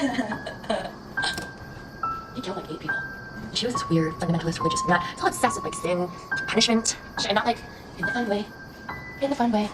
He killed like 8 people. She was this weird fundamentalist religious nut. It's all obsessive, like sin, punishment, and not like in the fun way. In the fun way.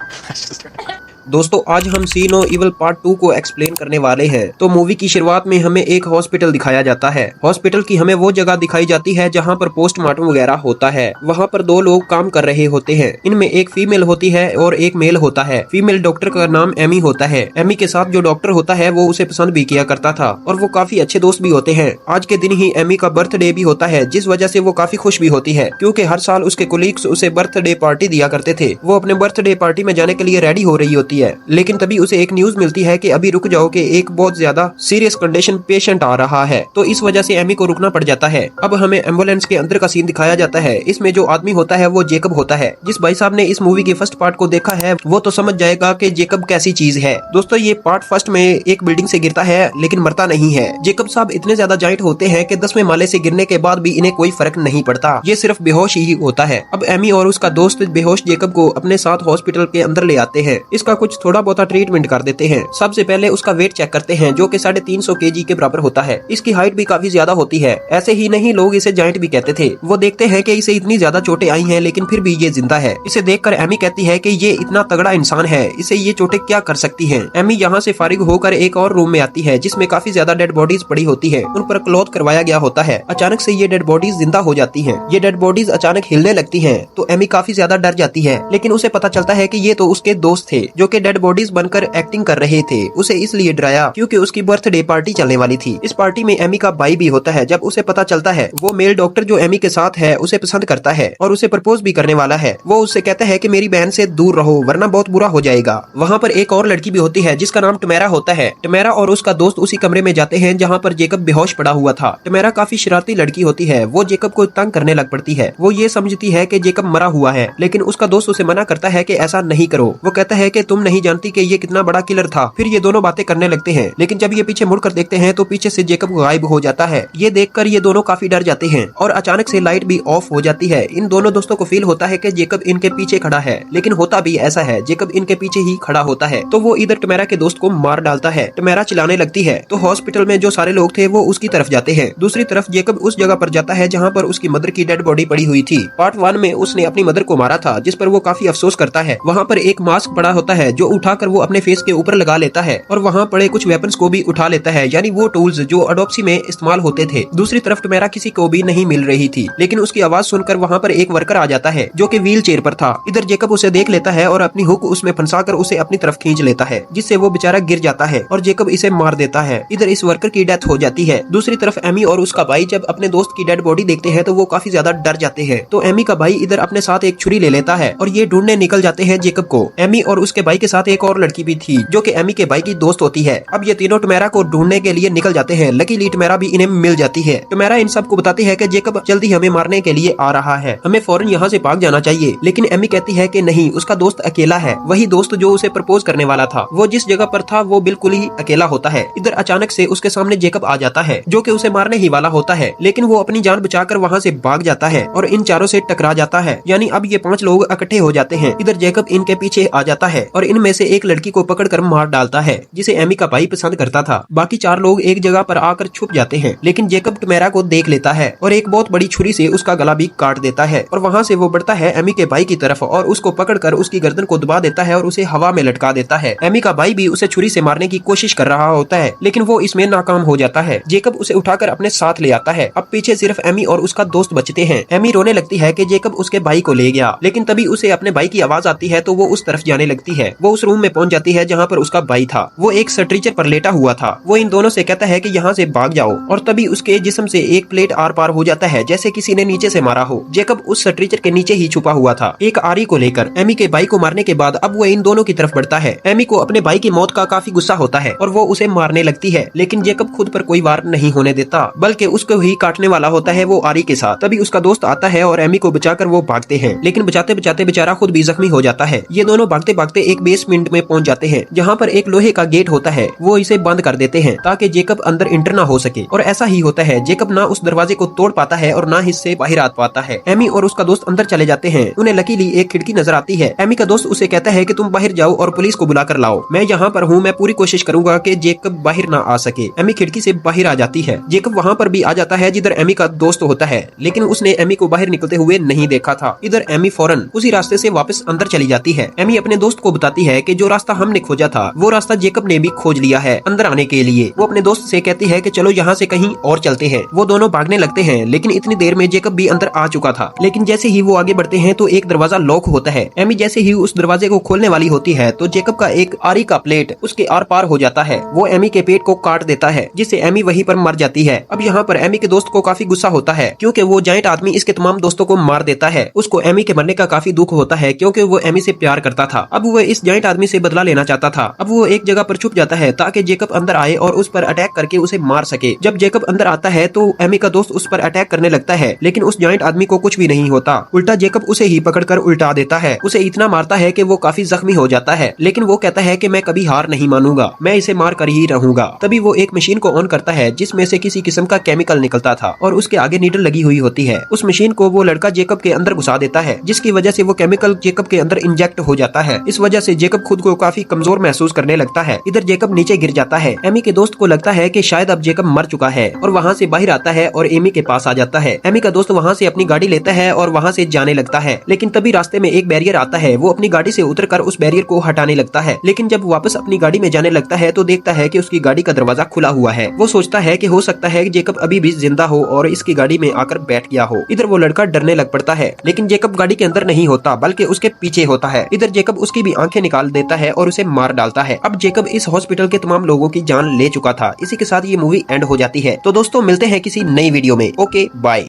दोस्तों आज हम सी no evil part 2 को explain करने वाले हैं। तो movie की शुरुआत में हमें एक हॉस्पिटल दिखाया जाता है। हॉस्पिटल की हमें वो जगह दिखाई जाती है जहाँ पर पोस्टमार्टम वगैरह होता है। वहाँ पर 2 लोग काम कर रहे होते हैं। इनमें एक फीमेल होती है और एक मेल होता है। फीमेल डॉक्टर का नाम एमी होता है। एमी के साथ जो डॉक्टर होता है वो उसे पसंद भी किया करता था और वो काफी अच्छे दोस्त भी होते हैं। आज के दिन ही एमी का बर्थडे भी होता है, जिस वजह से वो काफी खुश भी होती है, क्योंकि हर साल उसके कोलीग्स उसे बर्थडे पार्टी दिया करते थे। वो अपने बर्थडे पार्टी में जाने के लिए रेडी हो रही होती है, लेकिन तभी उसे एक न्यूज मिलती है कि अभी रुक जाओ कि एक बहुत ज्यादा सीरियस कंडीशन पेशेंट आ रहा है। तो इस वजह से एमी को रुकना पड़ जाता है। अब हमें एम्बुलेंस के अंदर का सीन दिखाया जाता है। इसमें जो आदमी होता है वो जेकब होता है। जिस भाई साहब ने इस मूवी के फर्स्ट पार्ट को देखा है वो तो समझ जाएगा कि जेकब कैसी चीज है। दोस्तों ये पार्ट फर्स्ट में एक बिल्डिंग से गिरता है लेकिन मरता नहीं है। जेकब साहब इतने ज्यादा जाइंट होते हैं कि 10वें माले से गिरने के बाद भी इन्हें कोई फर्क नहीं पड़ता, ये सिर्फ बेहोश ही होता है। अब एमी और उसका दोस्त बेहोश जेकब को अपने साथ हॉस्पिटल के अंदर ले आते हैं। इसका कुछ थोड़ा बहुत ट्रीटमेंट कर देते हैं। सबसे पहले उसका वेट चेक करते हैं जो कि 350 kg के बराबर होता है। इसकी हाइट भी काफी ज्यादा होती है। ऐसे ही नहीं लोग इसे जाइंट भी कहते थे। वो देखते हैं कि इसे इतनी ज्यादा चोटें आई हैं लेकिन फिर भी ये जिंदा है। इसे देखकर एमी कहती है कि ये इतना तगड़ा इंसान है, इसे ये चोटें क्या कर सकती हैं। एमी यहाँ से फारिग होकर एक और रूम में आती है जिसमें काफी ज्यादा डेड बॉडीज पड़ी होती है। उन पर क्लॉथ करवाया गया होता है। अचानक से ये डेड बॉडीज जिंदा हो जाती है। ये डेड बॉडीज अचानक हिलने लगती है तो एमी काफी ज्यादा डर जाती है, लेकिन उसे पता चलता है कि ये तो उसके दोस्त थे जो कि डेड बॉडीज बनकर एक्टिंग कर रहे थे। उसे इसलिए डराया क्योंकि उसकी बर्थडे पार्टी चलने वाली थी। इस पार्टी में एमी का भाई भी होता है। जब उसे पता चलता है वो मेल डॉक्टर जो एमी के साथ है उसे पसंद करता है और उसे प्रपोज भी करने वाला है। वो उससे कहता है कि मेरी बहन से दूर रहो वरना बहुत बुरा हो जाएगा। वहाँ पर एक और लड़की भी होती है जिसका नाम टमेरा होता है। टमेरा और उसका दोस्त उसी कमरे में जाते हैं जहाँ पर जेकब बेहोश पड़ा हुआ था। टमेरा काफी शरारती लड़की होती है। वो जेकब को तंग करने लग पड़ती है। वो ये समझती है कि जेकब मरा हुआ है, लेकिन उसका दोस्त उसे मना करता है कि ऐसा नहीं करो। वो कहता है कि तुम नहीं जानती कि ये कितना बड़ा किलर था। फिर ये दोनों बातें करने लगते हैं, लेकिन जब ये पीछे मुड़कर देखते हैं तो पीछे से जेकब गायब हो जाता है। ये देखकर ये दोनों काफी डर जाते हैं और अचानक से लाइट भी ऑफ हो जाती है। इन दोनों दोस्तों को फील होता है कि जेकब इनके पीछे खड़ा है, लेकिन होता भी ऐसा है, जेकब इनके पीछे ही खड़ा होता है। तो वो इधर टमेरा के दोस्त को मार डालता है। टमेरा चिल्लाने लगती है तो हॉस्पिटल में जो सारे लोग थे वो उसकी तरफ जाते हैं। दूसरी तरफ जेकब उस जगह पर जाता है जहाँ पर उसकी मदर की डेड बॉडी पड़ी हुई थी। पार्ट 1 में उसने अपनी मदर को मारा था, जिस पर वो काफी अफसोस करता है। वहाँ पर एक मास्क पड़ा होता है जो उठाकर वो अपने फेस के ऊपर लगा लेता है और वहाँ पड़े कुछ वेपन्स को भी उठा लेता है, यानी वो टूल्स जो अडोप्सी में इस्तेमाल होते थे। दूसरी तरफ टमेरा किसी को भी नहीं मिल रही थी, लेकिन उसकी आवाज सुनकर वहाँ पर एक वर्कर आ जाता है जो कि व्हील चेयर पर था। इधर जेकब उसे देख लेता है और अपनी हुक उसमें फंसाकर उसे अपनी तरफ खींच लेता है, जिससे वो बेचारा गिर जाता है और जेकब इसे मार देता है। इधर इस वर्कर की डेथ हो जाती है। दूसरी तरफ एमी और उसका भाई जब अपने दोस्त की डेड बॉडी देखते हैं तो वो काफी ज्यादा डर जाते हैं। तो एमी का भाई इधर अपने साथ एक छुरी ले लेता है और ये ढूंढने निकल जाते हैं जेकब को। एमी और उसके भाई के साथ एक और लड़की भी थी जो कि एमी के भाई की दोस्त होती है। अब ये तीनों टमेरा को ढूंढने के लिए निकल जाते हैं। लकीली टमेरा भी इन्हें मिल जाती है। टमेरा इन सबको बताती है कि जेकब जल्दी हमें मारने के लिए आ रहा है, हमें फौरन यहाँ से भाग जाना चाहिए। लेकिन एमी कहती है कि नहीं, उसका दोस्त अकेला है। वही दोस्त जो उसे प्रपोज करने वाला था, वो जिस जगह पर था वो बिल्कुल ही अकेला होता है। इधर अचानक से उसके सामने जेकब आ जाता है जो कि उसे मारने ही वाला होता है, लेकिन वो अपनी जान बचाकर वहाँ से भाग जाता है और इन चारों से टकरा जाता है। यानी अब ये 5 लोग इकट्ठे हो जाते हैं। इधर जेकब इनके पीछे आ जाता है और इनमें से एक लड़की को पकड़कर मार डालता है जिसे एमी का भाई पसंद करता था। बाकी 4 लोग एक जगह पर आकर छुप जाते हैं, लेकिन जेकब टमेरा को देख लेता है और एक बहुत बड़ी छुरी से उसका गला भी काट देता है और वहाँ से वो बढ़ता है एमी के भाई की तरफ और उसको पकड़कर उसकी गर्दन को दबा देता है और उसे हवा में लटका देता है। एमी का भाई भी उसे छुरी से मारने की कोशिश कर रहा होता है, लेकिन वो इसमें नाकाम हो जाता है। जेकब उसे उठाकर अपने साथ ले आता है। अब पीछे सिर्फ एमी और उसका दोस्त बचते हैं। एमी रोने लगती है कि जेकब उसके भाई को ले गया, लेकिन तभी उसे अपने भाई की आवाज आती है तो वो उस तरफ जाने लगती है। वो उस रूम में पहुंच जाती है जहाँ पर उसका भाई था। वो एक स्ट्रेचर पर लेटा हुआ था। वो इन दोनों से कहता है कि यहाँ से भाग जाओ और तभी उसके जिस्म से एक प्लेट आर पार हो जाता है जैसे किसी ने नीचे से मारा हो। जेकब उस स्ट्रेचर के नीचे ही छुपा हुआ था एक आरी को लेकर। एमी के भाई को मारने के बाद अब वो इन दोनों की तरफ बढ़ता है। एमी को अपने भाई की मौत का काफी गुस्सा होता है और वो उसे मारने लगती है, लेकिन जेकब खुद पर कोई वार नहीं होने देता बल्कि उसको ही काटने वाला होता है वो आरी के साथ। तभी उसका दोस्त आता है और एमी को बचाकर वो भागते हैं, लेकिन बचाते बचाते बेचारा खुद भी जख्मी हो जाता है। ये दोनों भागते भागते एक बेसमेंट में पहुंच जाते हैं जहाँ पर एक लोहे का गेट होता है। वो इसे बंद कर देते हैं ताकि जेकब अंदर इंटर ना हो सके, और ऐसा ही होता है। जेकब ना उस दरवाजे को तोड़ पाता है और ना ही इससे बाहर आ पाता है। एमी और उसका दोस्त अंदर चले जाते हैं। उन्हें लकीली एक खिड़की नजर आती है। एमी का दोस्त उसे कहता है कि तुम बाहर जाओ और पुलिस को बुला कर लाओ, मैं यहाँ पर हूँ, मैं पूरी कोशिश करूंगा कि जेकब बाहर ना आ सके। एमी खिड़की से बाहर आ जाती है। जेकब वहाँ पर भी आ जाता है जिधर एमी का दोस्त होता है, लेकिन उसने एमी को बाहर निकलते हुए नहीं देखा था। इधर एमी फौरन उसी रास्ते से वापस अंदर चली जाती है। एमी अपने दोस्त को बताती है कि जो रास्ता हमने खोजा था वो रास्ता जेकब ने भी खोज लिया है अंदर आने के लिए। वो अपने दोस्त से कहती है कि चलो यहाँ से कहीं और चलते हैं। वो दोनों भागने लगते हैं, लेकिन इतनी देर में जेकब भी अंदर आ चुका था। लेकिन जैसे ही वो आगे बढ़ते हैं तो एक दरवाजा लॉक होता है। एमी जैसे ही उस दरवाजे को खोलने वाली होती है तो जेकब का एक आरी का प्लेट उसके आर पार हो जाता है। वो एमी के पेट को काट देता है, जिससे एमी वहीं पर मर जाती है। अब यहाँ पर एमी के दोस्त को काफी गुस्सा होता है क्योंकि वो जाइंट आदमी इसके तमाम दोस्तों को मार देता है। उसको एमी के मरने का काफी दुख होता है क्योंकि वो एमी से प्यार करता था। अब वो इस जाइंट आदमी से बदला लेना चाहता था। अब वो एक जगह पर छुप जाता है ताकि जेकब अंदर आए और उस पर अटैक करके उसे मार सके। जब जेकब अंदर आता है तो एमी का दोस्त उस पर अटैक करने लगता है, लेकिन उस जाइंट आदमी को कुछ भी नहीं होता। उल्टा जेकब उसे ही पकड़कर उल्टा देता है। उसे इतना मारता है कि वो काफी जख्मी हो जाता है, लेकिन वो कहता है कि मैं कभी हार नहीं मानूंगा, मैं इसे मार कर ही रहूंगा। तभी वो एक मशीन को ऑन करता है जिसमें से किसी किस्म का केमिकल निकलता था और उसके आगे नीडल लगी हुई होती है। उस मशीन को वो लड़का जेकब के अंदर घुसा देता है, जिसकी वजह से वो केमिकल जेकब के अंदर इंजेक्ट हो जाता है। इस वजह से जेकब खुद को काफी कमजोर महसूस करने लगता है। इधर जेकब नीचे गिर जाता है। एमी के दोस्त को लगता है कि शायद अब जेकब मर चुका है और वहाँ से बाहर आता है और एमी के पास आ जाता है। एमी का दोस्त वहाँ से अपनी गाड़ी लेता है और वहाँ से जाने लगता है, लेकिन तभी रास्ते में एक बैरियर आता है। वो अपनी गाड़ी से उतरकर उस बैरियर को हटाने लगता है, लेकिन जब वापस अपनी गाड़ी में जाने लगता है तो देखता है कि उसकी गाड़ी का दरवाजा खुला हुआ है। वो सोचता है कि हो सकता है जेकब अभी भी जिंदा हो और इसकी गाड़ी में आकर बैठ गया हो। इधर वो लड़का डरने लग पड़ता है, लेकिन जेकब गाड़ी के अंदर नहीं होता बल्कि उसके पीछे होता है। इधर जेकब उसकी भी आंखें निकाल देता है और उसे मार डालता है। अब जेकब इस हॉस्पिटल के तमाम लोगों की जान ले चुका था। इसी के साथ ये मूवी एंड हो जाती है। तो दोस्तों मिलते हैं किसी नई वीडियो में। Okay bye.